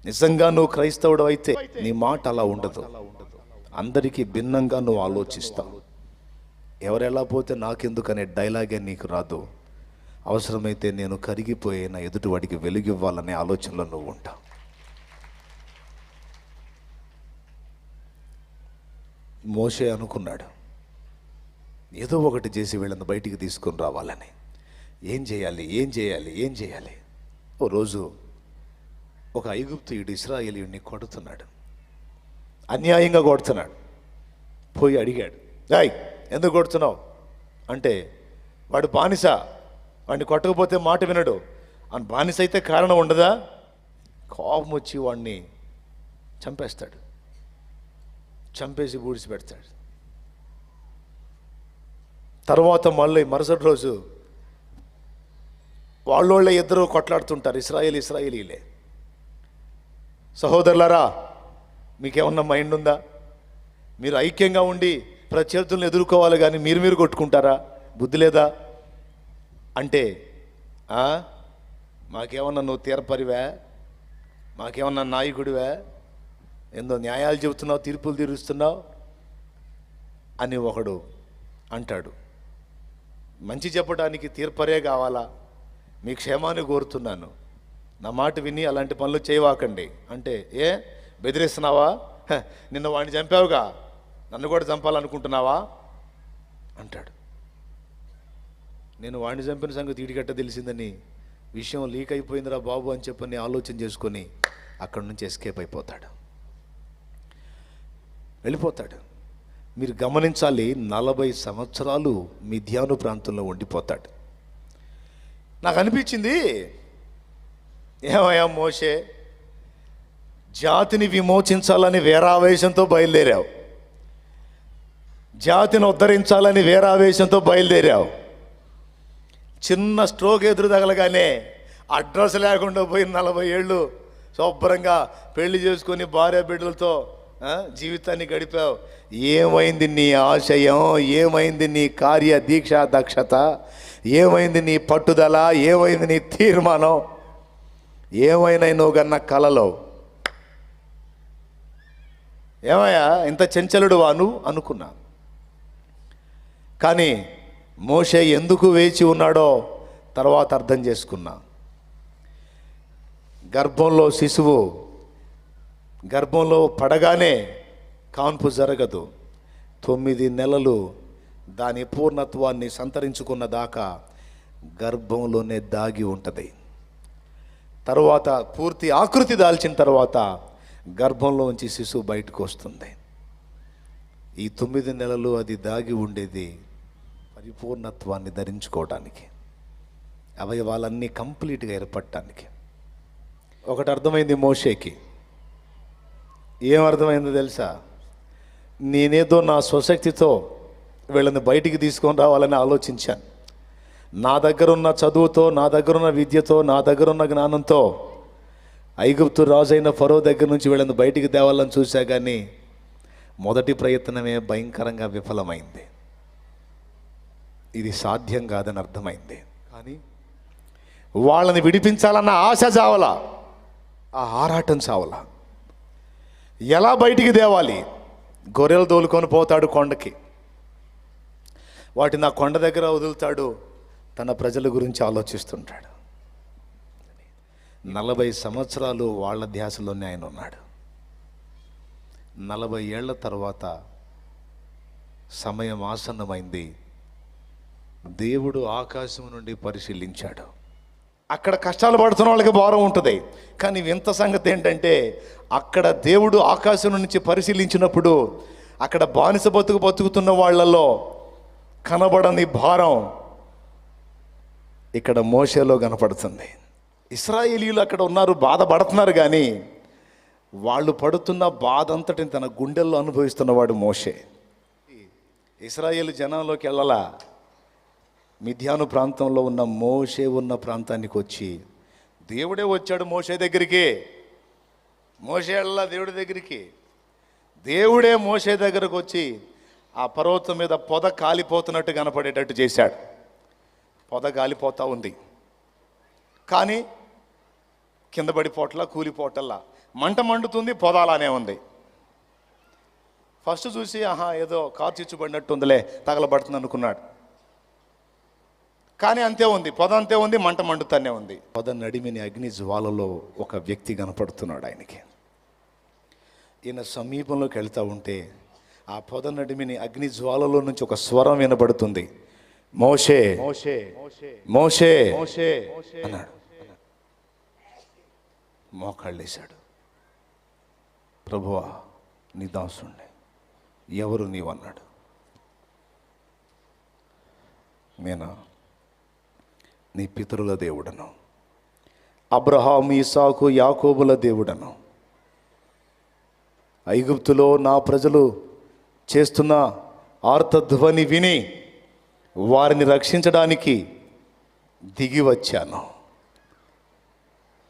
నిజంగా నువ్వు క్రైస్తవుడు అయితే నీ మాట అలా ఉండదు. అందరికీ భిన్నంగా నువ్వు ఆలోచిస్తావు. ఎవరెలా పోతే నాకెందుకు అనే డైలాగే నీకు రాదు. అవసరమైతే నేను కరిగిపోయిన ఎదుటివాడికి వెలుగివ్వాలనే ఆలోచనలో నువ్వు ఉంటావు. మోషే అనుకున్నాడు ఏదో ఒకటి చేసి వీళ్ళని బయటికి తీసుకొని రావాలని. ఏం చేయాలి. ఓ రోజు ఒక ఐగుప్తీయుడు ఇశ్రాయేలీయుడిని కొడుతున్నాడు, అన్యాయంగా కొడుతున్నాడు. పోయి అడిగాడు, ఎందుకు కొడుతున్నావు అంటే, వాడు బానిస, వాడిని కొట్టకపోతే మాట వినడు అని. బానిస అయితే కారణం ఉండదా? కోపం వచ్చి వాడిని చంపేస్తాడు, చంపేసి బూడిసి పెడతాడు. తర్వాత మళ్ళీ మరుసటి రోజు వాళ్ళోళ్ళే ఇద్దరు కొట్లాడుతుంటారు, ఇస్రాయేలీలే. సహోదరులారా, మీకేమన్నా మైండ్ ఉందా? మీరు ఐక్యంగా ఉండి ప్రత్యర్థులను ఎదుర్కోవాలి కానీ మీరు కొట్టుకుంటారా? బుద్ధి లేదా అంటే, మాకేమన్నా నువ్వు తీర్పరివా? మాకేమన్నా నాయకుడివా? ఏందో న్యాయాలు చెబుతున్నావు, తీర్పులు తీరుస్తున్నావు అని ఒకడు అంటాడు. మంచి చెప్పడానికి తీర్పరే కావాలా? మీ క్షేమాన్ని కోరుతున్నాను, నా మాట విని అలాంటి పనులు చేయవాకండి అంటే, బెదిరిస్తున్నావా? నిన్న వాడిని చంపావుగా, నన్ను కూడా చంపాలనుకుంటున్నావా అంటాడు. నేను వాడిని చంపిన సంగతి ఈడిగట్ట తెలిసిందని, విషయం లీక్ అయిపోయిందిరా బాబు అని చెప్పని ఆలోచన చేసుకొని అక్కడి నుంచి ఎస్కేప్ అయిపోతాడు, వెళ్ళిపోతాడు. మీరు గమనించాలి, 40 సంవత్సరాలు మిద్యాను ప్రాంతంలో ఉండిపోతాడు. నాకు అనిపించింది, ఏమయ్యా మోషే, జాతిని విమోచించాలని వేరావేశంతో బయలుదేరావు, జాతిని ఉద్ధరించాలని వేరావేశంతో బయలుదేరావు. చిన్న స్ట్రోక్ ఎదురు తగలగానే అడ్రస్ లేకుండా పోయి 40 ఏళ్ళు శుభ్రంగా పెళ్లి చేసుకొని భార్య బిడ్డలతో జీవితాన్ని గడిపావు. ఏమైంది నీ ఆశయం? ఏమైంది నీ కార్య దీక్ష దక్షత? ఏమైంది నీ పట్టుదల? ఏమైంది నీ తీర్మానం? ఏమైనా నువ్వు కన్నా కలలో? ఏమయ్యా ఇంత చెంచలుడు వాను అనుకున్నా. కానీ మోషే ఎందుకు వేచి ఉన్నాడో తర్వాత అర్థం చేసుకున్నా. శిశువు గర్భంలో పడగానే కాన్పు జరగదు. 9 నెలలు దాని పూర్ణత్వాన్ని సంతరించుకున్న దాకా గర్భంలోనే దాగి ఉంటుంది. తర్వాత పూర్తి ఆకృతి దాల్చిన తర్వాత గర్భంలోంచి శిశువు బయటకు వస్తుంది. ఈ 9 నెలలు అది దాగి ఉండేది పరిపూర్ణత్వాన్ని ధరించుకోవడానికి, అవయవాలన్నీ కంప్లీట్గా ఏర్పడటానికి. ఒకటి అర్థమైంది మోషేకి. ఏం అర్థమైందో తెలుసా? నేనేదో నా స్వశక్తితో వీళ్ళని బయటికి తీసుకొని రావాలని ఆలోచించాను. నా దగ్గరున్న చదువుతో, నా దగ్గరున్న విద్యతో, నా దగ్గరున్న జ్ఞానంతో ఐగుప్తు రాజైన ఫరో దగ్గర నుంచి వీళ్ళని బయటికి తేవాలని చూశా, కానీ మొదటి ప్రయత్నమే భయంకరంగా విఫలమైంది. ఇది సాధ్యం కాదని అర్థమైంది. కానీ వాళ్ళని విడిపించాలన్న ఆశ చావలా, ఆ ఆరాటం చావలా. ఎలా బయటికి తేవాలి? గొర్రెలు తోలుకొని పోతాడు కొండకి, వాటిని ఆ కొండ దగ్గర వదులుతాడు, తన ప్రజల గురించి ఆలోచిస్తుంటాడు. 40 సంవత్సరాలు వాళ్ళ ధ్యాసలోనే ఆయన ఉన్నాడు. 40 ఏళ్ల తర్వాత సమయం ఆసన్నమైంది. దేవుడు ఆకాశం నుండి పరిశీలించాడు. అక్కడ కష్టాలు పడుతున్న వాళ్ళకి భారం ఉంటుంది, కానీ వింత సంగతి ఏంటంటే అక్కడ దేవుడు ఆకాశం నుంచి పరిశీలించినప్పుడు అక్కడ బానిస బతుకుతున్న వాళ్ళలో కనబడని భారం ఇక్కడ మోషేలో కనపడుతుంది. ఇశ్రాయేలీయులు అక్కడ ఉన్నారు, బాధపడుతున్నారు, కానీ వాళ్ళు పడుతున్న బాధ అంతటిని తన గుండెల్లో అనుభవిస్తున్నవాడు మోషే. ఇశ్రాయేలు జనంలోకి వెళ్ళలా, మిద్యాను ప్రాంతంలో ఉన్న మోషే ఉన్న ప్రాంతానికి వచ్చి దేవుడే వచ్చాడు మోషే దగ్గరికి. మోషే వెళ్ళా దేవుడి దగ్గరికి, దేవుడే మోషే దగ్గరకు వచ్చి ఆ పర్వతం మీద పొద కాలిపోతున్నట్టు కనపడేటట్టు చేశాడు. పొద కాలిపోతూ ఉంది, కానీ కింద పడిపోట్లా కూలిపోటల్లా, మంట మండుతుంది, పొద అలానే ఉంది. ఫస్ట్ చూసి ఆహా ఏదో కారు చిచ్చుబడినట్టు ఉందిలే, తగలబడుతుంది అనుకున్నాడు. కానీ అంతే ఉంది, పొద అంతే ఉంది, మంట మండుతానే ఉంది. పొద నడిమిని అగ్ని జ్వాలలో ఒక వ్యక్తి కనపడుతున్నాడు ఆయనకి. ఈయన సమీపంలోకి వెళ్తూ ఉంటే ఆ పొద నడిమిని అగ్ని జ్వాలలో నుంచి ఒక స్వరం వినబడుతుంది, మోషే మోషే మోషే మోషే అన్నాడు. మోకాళ్ళేశాడు. ప్రభువా నీ దాసుణ్ణి, ఎవరు నీవు అన్నాడు. నేను నీ పితరుల దేవుడను, అబ్రహాము ఇస్సాకు యాకోబుల దేవుడను. ఐగుప్తులో నా ప్రజలు చేస్తున్న ఆర్తధ్వని విని వారిని రక్షించడానికి దిగి వచ్చాను.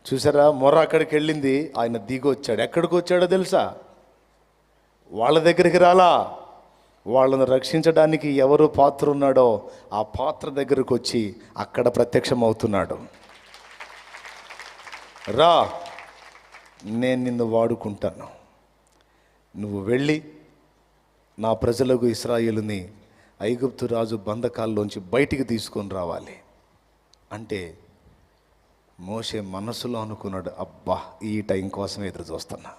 చూసారా, మొర్ర అక్కడికి వెళ్ళింది, ఆయన దిగి వచ్చాడు. ఎక్కడికి వచ్చాడో తెలుసా? వాళ్ళ దగ్గరికి రాలా, వాళ్ళను రక్షించడానికి ఎవరు పాత్ర ఉన్నాడో ఆ పాత్ర దగ్గరకు వచ్చి అక్కడ ప్రత్యక్షం అవుతున్నాడు. రా, నేను నిన్ను వాడుకుంటాను, నువ్వు వెళ్ళి నా ప్రజలకు ఇశ్రాయేలుని ఐగుప్తు రాజు బంధకాల్లోంచి బయటికి తీసుకొని రావాలి అంటే మోషే మనసులో అనుకున్నాడు, అబ్బా ఈ టైం కోసమే ఎదురు చూస్తున్నా.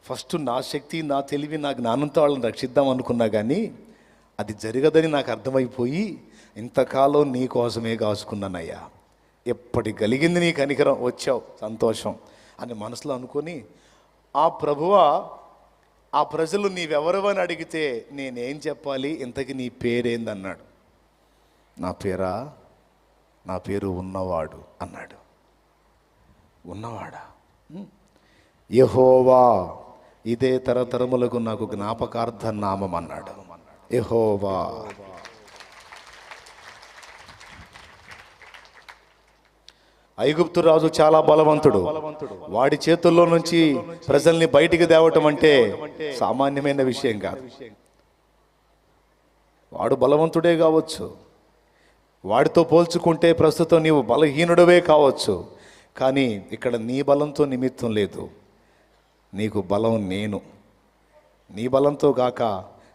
ఫస్ట్ నా శక్తి నా తెలివి నా జ్ఞానంతో వాళ్ళని రక్షిద్దాం అనుకున్నా, కానీ అది జరగదని నాకు అర్థమైపోయి ఇంతకాలం నీ కోసమే కాసుకున్నానయ్యా, ఎప్పటి కలిగింది నీ కనికరం, వచ్చావు సంతోషం అని మనసులో అనుకొని, ఆ ప్రభువా ఆ ప్రజలు నీవెవరవని అడిగితే నేనేం చెప్పాలి, ఇంతకీ నీ పేరేందన్నాడు. నా పేరు ఉన్నవాడు అన్నాడు. ఉన్నవాడా? యెహోవా, ఇదే తరతరములకు నాకు జ్ఞాపకార్థ నామం అన్నాడు. యెహోవా. ఐగుప్తు రాజు చాలా బలవంతుడు. వాడి చేతుల్లో నుంచి ప్రజల్ని బయటికి తేవటం అంటే సామాన్యమైన విషయం కాదు. వాడు బలవంతుడే కావచ్చు, వాడితో పోల్చుకుంటే ప్రస్తుతం నీవు బలహీనుడవే కావచ్చు, కానీ ఇక్కడ నీ బలంతో నిమిత్తం లేదు, నీకు బలం నేను. నీ బలంతో గాక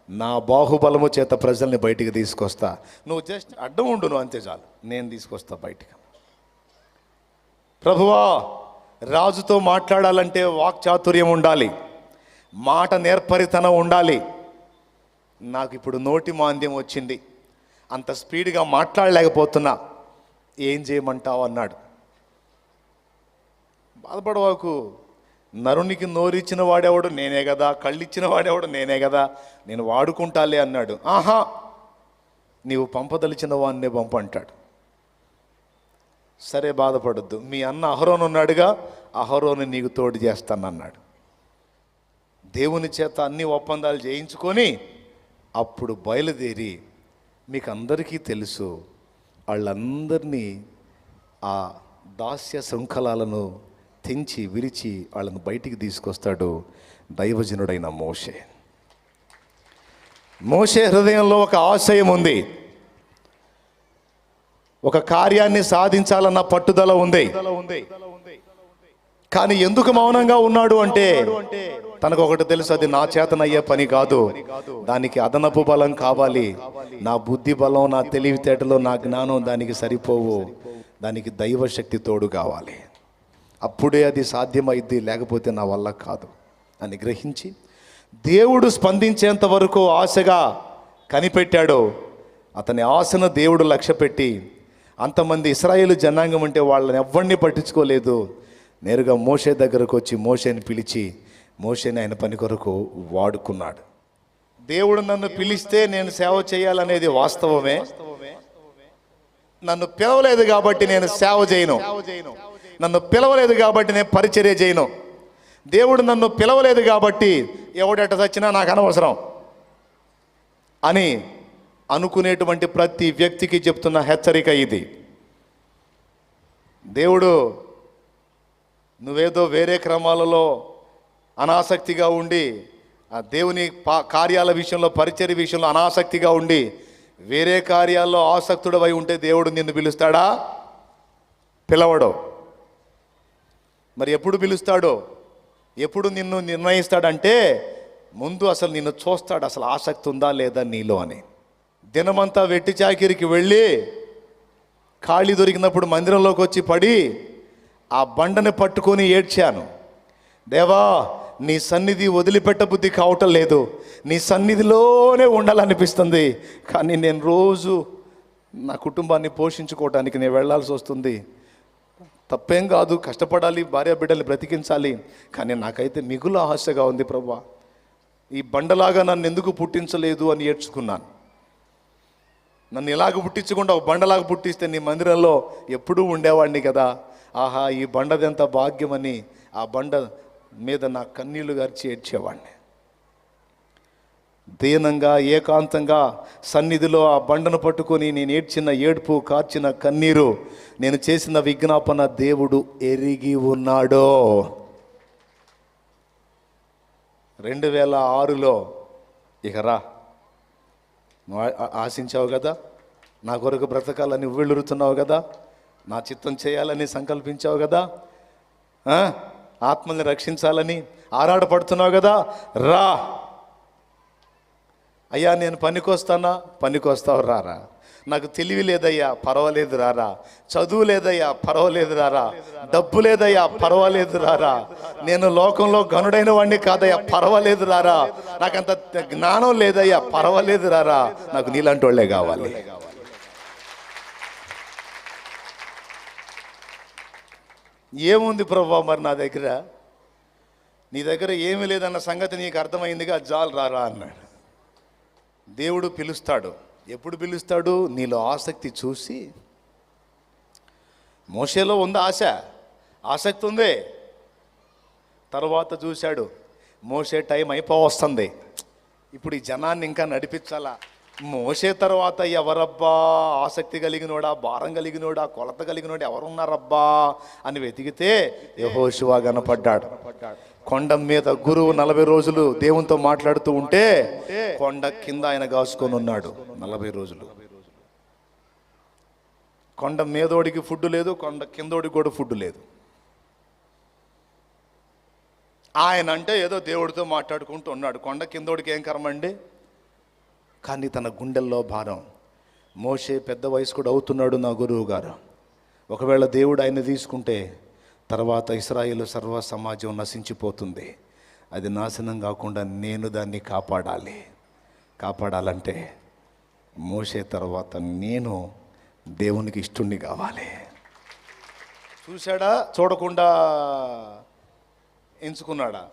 నా బాహుబలము చేత ప్రజల్ని బయటికి తీసుకొస్తా, నువ్వు జస్ట్ అడ్డం ఉండును అంతే చాలు, నేను తీసుకొస్తా బయటికి. ప్రభువా, రాజుతో మాట్లాడాలంటే వాక్చాతుర్యం ఉండాలి, మాట నేర్పరితనం ఉండాలి. నాకు ఇప్పుడు నోటి మాంద్యం వచ్చింది, అంత స్పీడ్గా మాట్లాడలేకపోతున్నా, ఏం చేయమంటావు అన్నాడు. బాధపడవాకు, నరునికి నోరిచ్చిన వాడేవాడు నేనే కదా, కళ్ళిచ్చిన వాడేవాడు నేనే కదా, నేను వాడుకుంటాలే అన్నాడు. ఆహా, నీవు పంపదలిచిన వాడినే పంపంటాడు. సరే బాధపడద్దు, మీ అన్న అహరోను ఉన్నాడుగా, అహరోను నీకు తోడు చేస్తానన్నాడు. దేవుని చేత అన్ని ఒప్పందాలు చేయించుకొని అప్పుడు బయలుదేరి, మీకు అందరికీ తెలుసు, వాళ్ళందరినీ ఆ దాస్య శృంఖలాలను తెంచి విరిచి వాళ్ళను బయటికి తీసుకొస్తాడు దైవజనుడైన మోషే. మోషే హృదయంలో ఒక ఆశయం ఉంది, ఒక కార్యాన్ని సాధించాలన్న పట్టుదల ఉంది. కానీ ఎందుకు మౌనంగా ఉన్నాడు అంటే తనకు ఒకటి తెలుసు, అది నా చేతనయ్యే పని కాదు, దానికి అదనపు బలం కావాలి. నా బుద్ధి బలం, నా తెలివితేటలో, నా జ్ఞానం దానికి సరిపోవు, దానికి దైవశక్తి తోడు కావాలి, అప్పుడే అది సాధ్యమైద్ది, లేకపోతే నా వల్ల కాదు అని గ్రహించి దేవుడు స్పందించేంత వరకు ఆశగా కనిపెట్టాడు. అతని ఆశను దేవుడు లక్ష్యపెట్టి అంతమంది ఇశ్రాయేలు జనాంగం అంటే వాళ్ళని ఎవరిని పట్టించుకోలేదు. నేరుగా మోషే దగ్గరకు వచ్చి మోషేని పిలిచి మోషేని ఆయన పని కొరకు వాడుకున్నాడు. దేవుడు నన్ను పిలిస్తే నేను సేవ చేయాలనేది వాస్తవమే, నన్ను పిలవలేదు కాబట్టి నేను సేవ చేయను, నన్ను పిలవలేదు కాబట్టి నేను పరిచర్య చేయను. దేవుడు నన్ను పిలవలేదు కాబట్టి ఎవడెట చచ్చినా నాకు అనవసరం అని అనుకునేటువంటి ప్రతి వ్యక్తికి చెప్తున్న హెచ్చరిక ఇది. దేవుడు నువ్వేదో వేరే క్రమాలలో అనాసక్తిగా ఉండి, ఆ దేవుని కార్యాల విషయంలో, పరిచర్య విషయంలో అనాసక్తిగా ఉండి వేరే కార్యాల్లో ఆసక్తుడవై ఉంటే దేవుడు నిన్ను పిలుస్తాడా? పిలవడు. మరి ఎప్పుడు పిలుస్తాడో, ఎప్పుడు నిన్ను నిర్ణయిస్తాడంటే ముందు అసలు నిన్ను చూస్తాడు, అసలు ఆసక్తి ఉందా లేదా నీలో అని. దినమంతా వెట్టి చాకిరికి వెళ్ళి ఖాళీ దొరికినప్పుడు మందిరంలోకి వచ్చి పడి ఆ బండని పట్టుకొని ఏడ్చాను, దేవా నీ సన్నిధి వదిలిపెట్ట బుద్ధి కావటం లేదు, నీ సన్నిధిలోనే ఉండాలనిపిస్తుంది, కానీ నేను రోజు నా కుటుంబాన్ని పోషించుకోవడానికి నేను వెళ్ళాల్సి వస్తుంది. తప్పేం కాదు, కష్టపడాలి, భార్య బిడ్డల్ని బ్రతికించాలి, కానీ నాకైతే మిగులు ఆశగా ఉంది ప్రభువా, ఈ బండలాగా నన్ను ఎందుకు పుట్టించలేదు అని ఏడ్చుకున్నాను. నన్ను ఇలాగ పుట్టించకుండా ఒక బండలాగా పుట్టిస్తే నీ మందిరంలో ఎప్పుడూ ఉండేవాడిని కదా, ఆహా ఈ బండదెంత భాగ్యమని ఆ బండ మీద నా కన్నీళ్లు గార్చి ఏడ్చేవాడిని. దీనంగా ఏకాంతంగా సన్నిధిలో ఆ బండను పట్టుకొని నేను ఏడ్చిన ఏడుపు, కార్చిన కన్నీరు, నేను చేసిన విజ్ఞాపన దేవుడు ఎరిగి ఉన్నాడో. 2006లో ఇక రా, నువ్వు ఆశించావు కదా, నా కొరకు బ్రతకాలని ఉవ్విళ్ళురుతున్నావు కదా, నా చిత్తం చేయాలని సంకల్పించావు కదా, ఆత్మల్ని రక్షించాలని ఆరాటపడుతున్నావు కదా, రా అయ్యా, నేను పనికొస్తానా, పనికొస్తావు రారా, నాకు తెలివి లేదయ్యా, పర్వాలేదు రారా, చదువు లేదయ్యా, పర్వాలేదు రారా, డబ్బు లేదయ్యా, పర్వాలేదు రారా, నేను లోకంలో గనుడైన వాడిని కాదయ్యా, పర్వాలేదు రారా, నాకంత జ్ఞానం లేదయ్యా, పర్వాలేదు రారా, నాకు నీలాంటి వాళ్ళే కావాలి. ఏముంది ప్రభువా మరి నా దగ్గర, నీ దగ్గర ఏమీ లేదన్న సంగతి నీకు అర్థమైందిగా, జాలు రారా అన్నాడు. దేవుడు పిలుస్తాడు. ఎప్పుడు పిలుస్తాడు? నీలో ఆసక్తి చూసి. మోషేలో ఉంది ఆశ, ఆసక్తి ఉంది. తర్వాత చూశాడు, మోషే టైం అయిపోవస్తుంది, ఇప్పుడు ఈ జనాన్ని ఇంకా నడిపించాలా. మోషే తర్వాత ఎవరబ్బా ఆసక్తి కలిగినోడా, భారం కలిగినోడా, కొలత కలిగినోడా ఎవరున్నారబ్బా అని వెతికితే యెహోషువ కనపడ్డాడు. కొండ మీద గురువు 40 రోజులు దేవునితో మాట్లాడుతూ ఉంటే కొండ కింద ఆయన కాసుకొని ఉన్నాడు 40 రోజులు. కొండ మీదోడికి ఫుడ్ లేదు, కొండ కిందోడికి కూడా ఫుడ్ లేదు. ఆయన అంటే ఏదో దేవుడితో మాట్లాడుకుంటూ ఉన్నాడు, కొండ కిందోడికి ఏం కర్మండి. కానీ తన గుండెల్లో భారం, మోషే పెద్ద వయసు కూడా అవుతున్నాడు నా గురువు గారు, ఒకవేళ దేవుడు ఆయన తీసుకుంటే తర్వాత ఇశ్రాయేలు సర్వ సమాజం నశించిపోతుంది, అది నాశనం కాకుండా నేను దాన్ని కాపాడాలంటే మోషే తర్వాత నేను దేవునికి ఇష్టుణ్ణి కావాలి. చూశాడా, చూడకుండా ఎంచుకున్నాడా?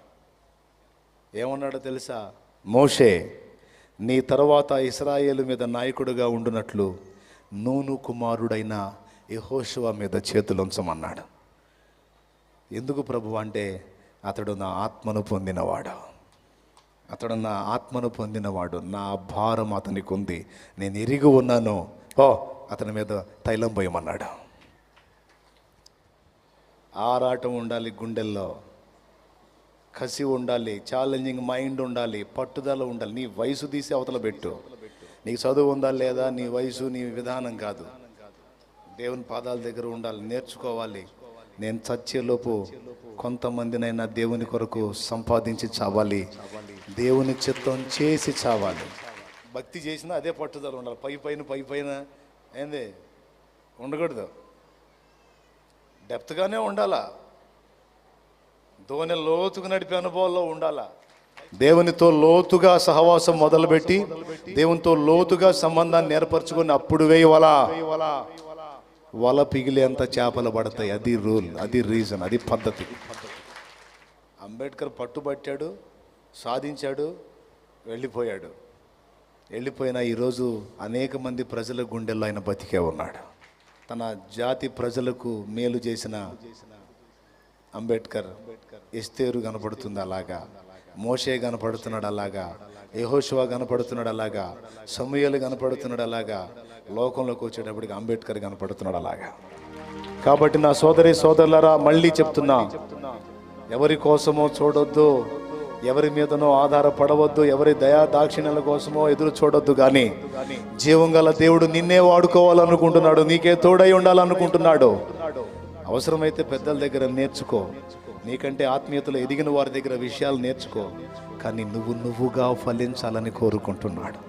ఏమన్నాడో తెలుసా? మోషే నీ తర్వాత ఇశ్రాయేలు మీద నాయకుడిగా ఉండునట్లు నూను కుమారుడైన యెహోషువ మీద చేతులుంచమన్నాడు. ఎందుకు ప్రభు అంటే అతడు నా ఆత్మను పొందినవాడు, నా భారం అతనికి ఉంది, నేను ఎరిగి ఉన్నాను, అతని మీద తైలం పోయమన్నాడు. ఆరాటం ఉండాలి గుండెల్లో, కసి ఉండాలి, ఛాలెంజింగ్ మైండ్ ఉండాలి, పట్టుదల ఉండాలి. నీ వయసు తీసి అవతల పెట్టు, నీకు చదువు ఉందా లేదా, నీ వయసు నీ విధానం కాదు, దేవుని పాదాల దగ్గర ఉండాలి, నేర్చుకోవాలి. నేను చచ్చేలోపు కొంతమందినైనా దేవుని కొరకు సంపాదించి చావాలి, దేవుని చిత్తం చేసి చావాలి. భక్తి చేసినా అదే పట్టుదల ఉండాలి, పై పైన ఏంది ఉండకూడదు, డెప్త్గానే ఉండాలా, దోణి లోతుగా నడిపే అనుభవాల్లో ఉండాలా. దేవునితో లోతుగా సహవాసం మొదలుపెట్టి దేవునితో లోతుగా సంబంధాన్ని ఏర్పరచుకొని అప్పుడు వల పిగిలేంత చేపలు పడతాయి. అది రూల్, అది రీజన్, అది పద్ధతి. అంబేద్కర్ పట్టుబట్టాడు, సాధించాడు, వెళ్ళిపోయినా ఈరోజు అనేక మంది ప్రజల గుండెల్లో ఆయన బతికే ఉన్నాడు. తన జాతి ప్రజలకు మేలు చేసిన అంబేద్కర్ ఎస్తేరు కనపడుతుంది అలాగా, మోషే కనపడుతున్నాడు అలాగా, యెహోషువ కనపడుతున్నాడు అలాగా, సమూయేలు కనపడుతున్నాడు అలాగా, లోకంలోకి వచ్చేటప్పటికి అంబేద్కర్ కనపడుతున్నాడు అలాగా. కాబట్టి నా సోదరి సోదరులారా, మళ్ళీ చెప్తున్నా, ఎవరి కోసమో చూడొద్దు, ఎవరి మీదనో ఆధారపడవద్దు, ఎవరి దయా దాక్షిణ్యాల కోసమో ఎదురు చూడొద్దు. కానీ జీవం గల దేవుడు నిన్నే వాడుకోవాలనుకుంటున్నాడు, నీకే తోడై ఉండాలనుకుంటున్నాడు. అవసరమైతే పెద్దల దగ్గర నేర్చుకో, నీకంటే ఆత్మీయతలో ఎదిగిన వారి దగ్గర విషయాలు నేర్చుకో, కానీ నువ్వుగా ఫలించాలని కోరుకుంటున్నాడు.